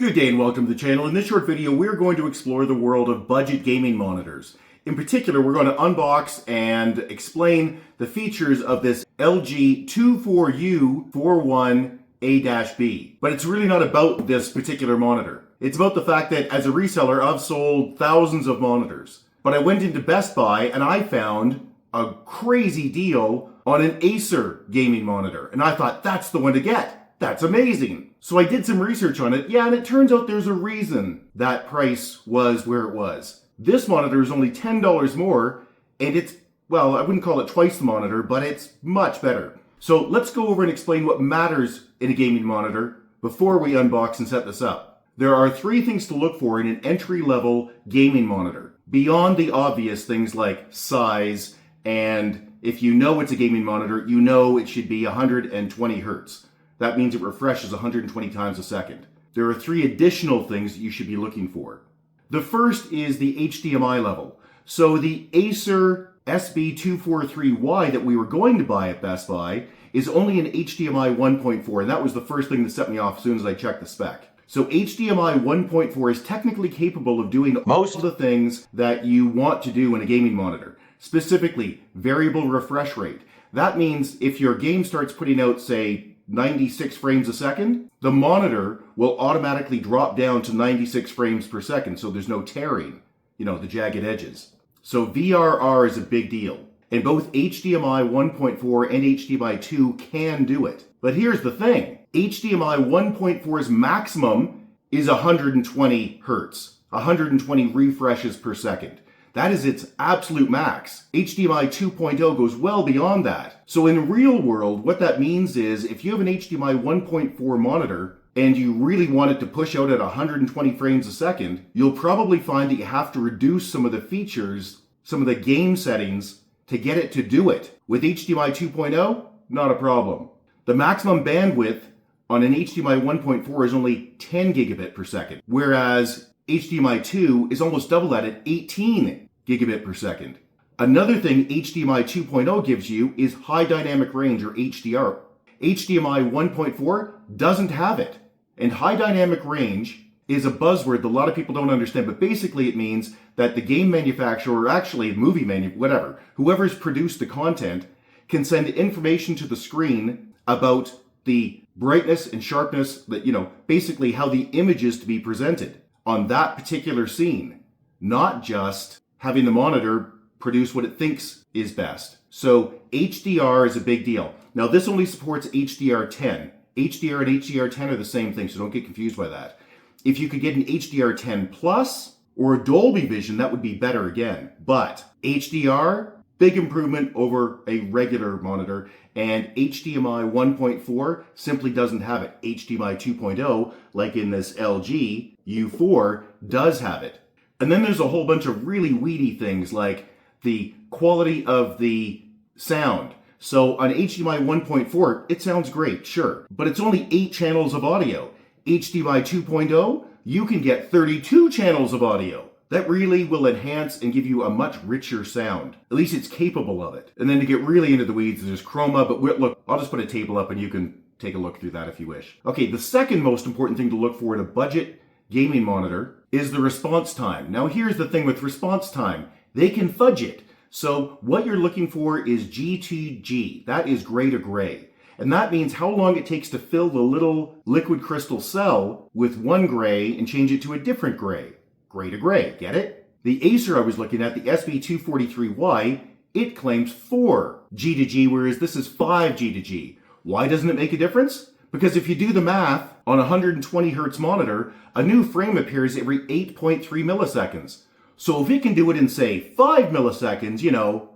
Good day and welcome to the channel. In this short video, we're going to explore the world of budget gaming monitors. In particular, we're going to unbox and explain the features of this LG 24U41A-B. But it's really not about this particular monitor. It's about the fact that as a reseller, I've sold thousands of monitors. But I went into Best Buy and I found a crazy deal on an Acer gaming monitor. And I thought, that's the one to get. That's amazing. So I did some research on it. Yeah, and it turns out there's a reason that price was where it was. This monitor is only $10 more, and it's, well, I wouldn't call it twice the monitor, but it's much better. So let's go over and explain what matters in a gaming monitor before we unbox and set this up. There are three things to look for in an entry-level gaming monitor. Beyond the obvious things like size, and if you know it's a gaming monitor, you know it should be 120 hertz. That means it refreshes 120 times a second. There are three additional things that you should be looking for. The first is the HDMI level. So the Acer SB243Y that we were going to buy at Best Buy is only an HDMI 1.4, and that was the first thing that set me off as soon as I checked the spec. So HDMI 1.4 is technically capable of doing most of the things that you want to do in a gaming monitor. Specifically, variable refresh rate. That means if your game starts putting out, say, 96 frames a second, the monitor will automatically drop down to 96 frames per second, so there's no tearing, the jagged edges. So VRR is a big deal, and both HDMI 1.4 and HDMI 2 can do it. But here's the thing, HDMI 1.4's maximum is 120 hertz, 120 refreshes per second. That is its absolute max. HDMI 2.0 goes well beyond that. So in the real world, what that means is if you have an HDMI 1.4 monitor and you really want it to push out at 120 frames a second, you'll probably find that you have to reduce some of the features, some of the game settings to get it to do it. With HDMI 2.0, not a problem. The maximum bandwidth on an HDMI 1.4 is only 10 gigabit per second, whereas HDMI 2 is almost double that at 18 gigabit per second. Another thing HDMI 2.0 gives you is high dynamic range, or HDR. HDMI 1.4 doesn't have it. And high dynamic range is a buzzword that a lot of people don't understand, but basically it means that the game manufacturer, or actually movie manufacturer, whoever's produced the content, can send information to the screen about the brightness and sharpness, that, basically how the image is to be presented on that particular scene, not just having the monitor produce what it thinks is best. So HDR is a big deal. Now this only supports HDR10. HDR and HDR10 are the same thing, so don't get confused by that. If you could get an HDR10 Plus or a Dolby Vision, that would be better again. But HDR, big improvement over a regular monitor, and HDMI 1.4 simply doesn't have it. HDMI 2.0, like in this LG U4, does have it. And then there's a whole bunch of really weedy things like the quality of the sound. So on HDMI 1.4, it sounds great, sure, but it's only 8 channels of audio. HDMI 2.0, you can get 32 channels of audio. That really will enhance and give you a much richer sound. At least it's capable of it. And then to get really into the weeds, there's chroma, but look, I'll just put a table up and you can take a look through that if you wish. Okay, the second most important thing to look for in a budget gaming monitor is the response time. Now here's the thing with response time. They can fudge it. So what you're looking for is G2G. That is gray to gray. And that means how long it takes to fill the little liquid crystal cell with one gray and change it to a different gray. Gray to gray, get it? The Acer I was looking at, the SB243Y, it claims 4 G to G, whereas this is 5 G to G. Why doesn't it make a difference? Because if you do the math on a 120 hertz monitor, a new frame appears every 8.3 milliseconds. So if it can do it in, say, 5 milliseconds,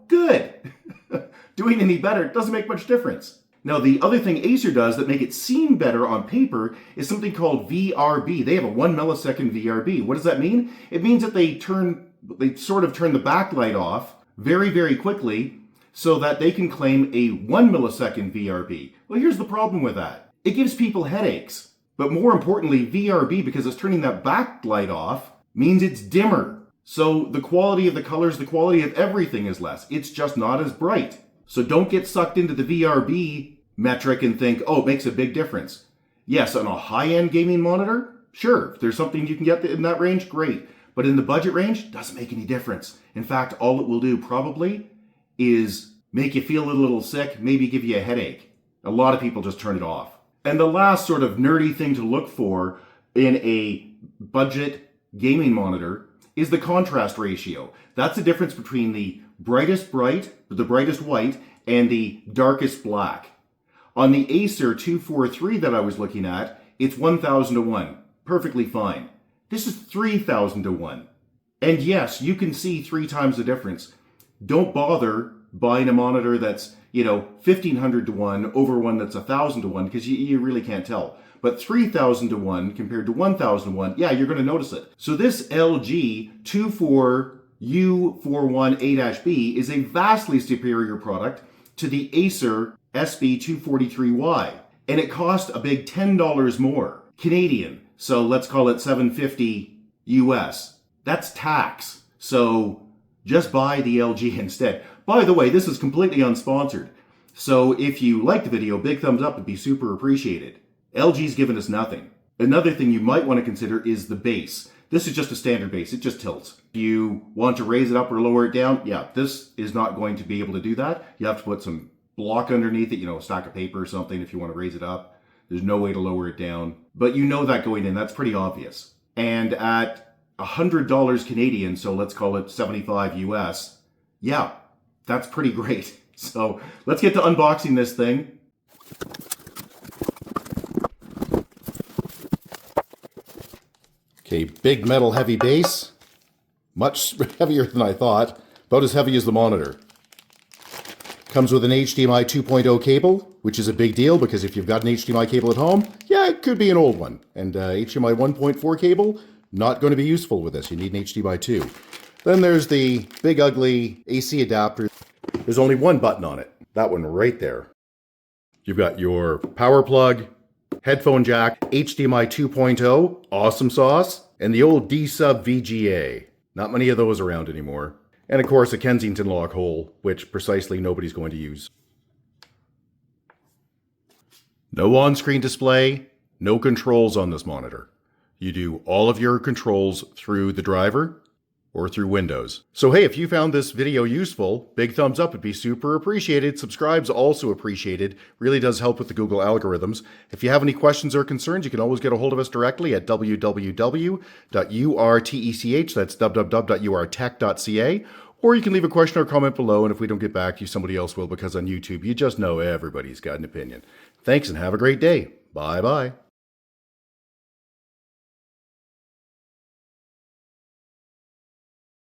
good. Doing any better doesn't make much difference. Now, the other thing Acer does that make it seem better on paper is something called VRB. They have a 1 millisecond VRB. What does that mean? It means that they sort of turn the backlight off very, very quickly so that they can claim a 1 millisecond VRB. Well, here's the problem with that. It gives people headaches. But more importantly, VRB, because it's turning that backlight off, means it's dimmer. So the quality of the colors, the quality of everything is less. It's just not as bright. So don't get sucked into the VRB metric and think, oh, it makes a big difference. Yes, on a high-end gaming monitor, Sure, if there's something you can get in that range, great. But in the budget range, doesn't make any difference. In fact, all it will do probably is make you feel a little sick, maybe give you a headache. A lot of people just turn it off. And the last sort of nerdy thing to look for in a budget gaming monitor is the contrast ratio. That's the difference between the brightest white, and the darkest black. On the Acer 243 that I was looking at, it's 1,000 to 1. Perfectly fine. This is 3,000 to 1. And yes, you can see 3 times the difference. Don't bother buying a monitor that's, 1,500 to 1 over one that's 1,000 to 1 because you really can't tell. But 3,000 to 1 compared to 1,000 to 1, yeah, you're going to notice it. So this LG 24U41A-B is a vastly superior product to the Acer SB243Y. And it cost a big $10 more Canadian. So let's call it $750 US. That's tax. So just buy the LG instead. By the way, this is completely unsponsored. So if you like the video, big thumbs up would be super appreciated. LG's given us nothing. Another thing you might want to consider is the base. This is just a standard base. It just tilts. If you want to raise it up or lower it down, yeah, this is not going to be able to do that. You have to put some block underneath it, a stack of paper or something if you want to raise it up. There's no way to lower it down. But you know that going in, that's pretty obvious. And at $100 Canadian, so let's call it 75 US, yeah, that's pretty great. So let's get to unboxing this thing. Okay, big metal heavy base. Much heavier than I thought. About as heavy as the monitor. Comes with an HDMI 2.0 cable, which is a big deal because if you've got an HDMI cable at home, yeah, it could be an old one. And HDMI 1.4 cable, not going to be useful with this. You need an HDMI 2. Then there's the big ugly AC adapter. There's only one button on it. That one right there. You've got your power plug, headphone jack, HDMI 2.0, awesome sauce, and the old D-sub VGA. Not many of those around anymore. And of course a Kensington lock hole, which precisely nobody's going to use. No on-screen display, no controls on this monitor. You do all of your controls through the driver or through Windows. So hey, if you found this video useful, big thumbs up would be super appreciated. Subscribe's also appreciated. Really does help with the Google algorithms. If you have any questions or concerns, you can always get a hold of us directly at www.urtech, that's www.urtech.ca, or you can leave a question or comment below, and if we don't get back to you, somebody else will, because on YouTube, you just know everybody's got an opinion. Thanks and have a great day. Bye-bye.